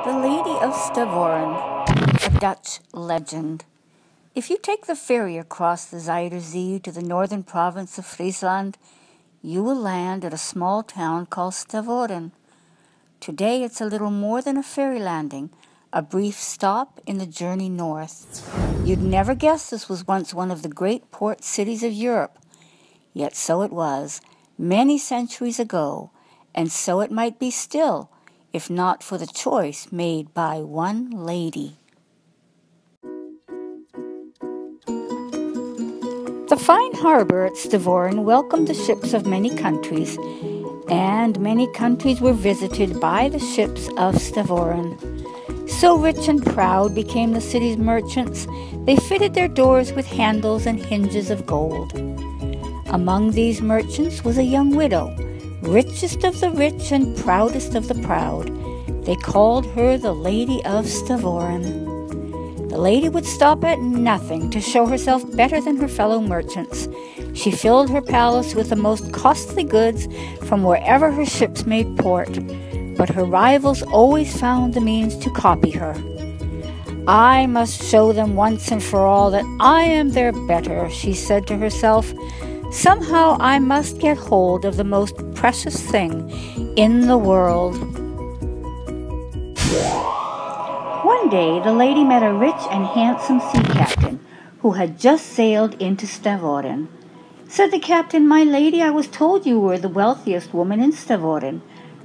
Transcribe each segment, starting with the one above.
The Lady of Stavoren, a Dutch legend. If you take the ferry across the Zuider Zee to the northern province of Friesland, you will land at a small town called Stavoren. Today it's a little more than a ferry landing, a brief stop in the journey north. You'd never guess this was once one of the great port cities of Europe. Yet so it was, many centuries ago, and so it might be still, if not for the choice made by one lady. The fine harbor at Stavoren welcomed the ships of many countries, and many countries were visited by the ships of Stavoren. So rich and proud became the city's merchants, they fitted their doors with handles and hinges of gold. Among these merchants was a young widow, richest of the rich and proudest of the proud. They called her the Lady of Stavoren. The lady would stop at nothing to show herself better than her fellow merchants. She filled her palace with the most costly goods from wherever her ships made port, but her rivals always found the means to copy her. "I must show them once and for all that I am their better," she said to herself. "Somehow I must get hold of the most precious thing in the world." One day the lady met a rich and handsome sea captain who had just sailed into Stavoren. Said the captain, "My lady, I was told you were the wealthiest woman in Stavoren,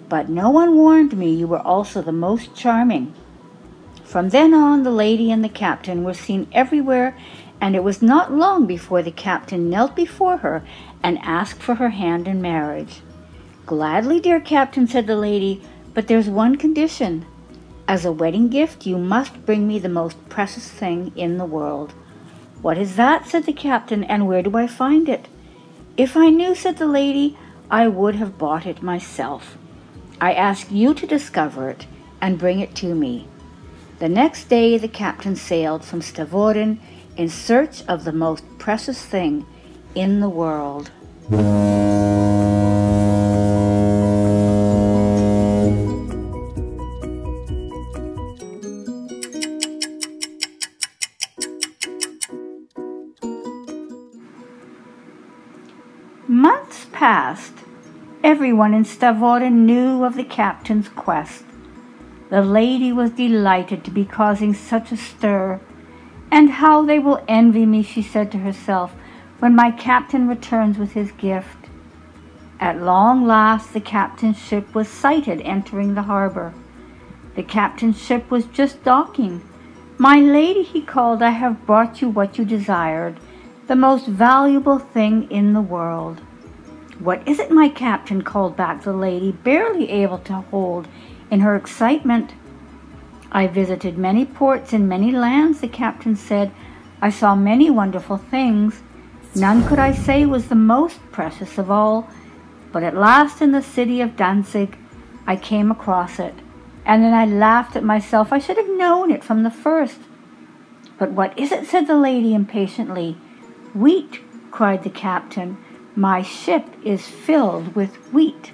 but no one warned me you were also the most charming." From then on, the lady and the captain were seen everywhere, and it was not long before the captain knelt before her and asked for her hand in marriage. "Gladly, dear captain," said the lady, "but there's one condition. As a wedding gift, you must bring me the most precious thing in the world." "What is that?" said the captain, "and where do I find it?" "If I knew," said the lady, "I would have bought it myself. I ask you to discover it and bring it to me." The next day the captain sailed from Stavoren in search of the most precious thing in the world. Months passed. Everyone in Stavoren knew of the captain's quest. The lady was delighted to be causing such a stir. "And how they will envy me," she said to herself, "when my captain returns with his gift." At long last the captain's ship was sighted entering the harbor. The captain's ship was just docking. "My lady," he called, "I have brought you what you desired, the most valuable thing in the world." "What is it, my captain?" called back the lady, barely able to hold in her excitement. "I visited many ports in many lands," the captain said. "I saw many wonderful things. None could I say was the most precious of all. But at last in the city of Danzig I came across it. And then I laughed at myself. I should have known it from the first." "But what is it?" said the lady impatiently. "Wheat," cried the captain. "My ship is filled with wheat."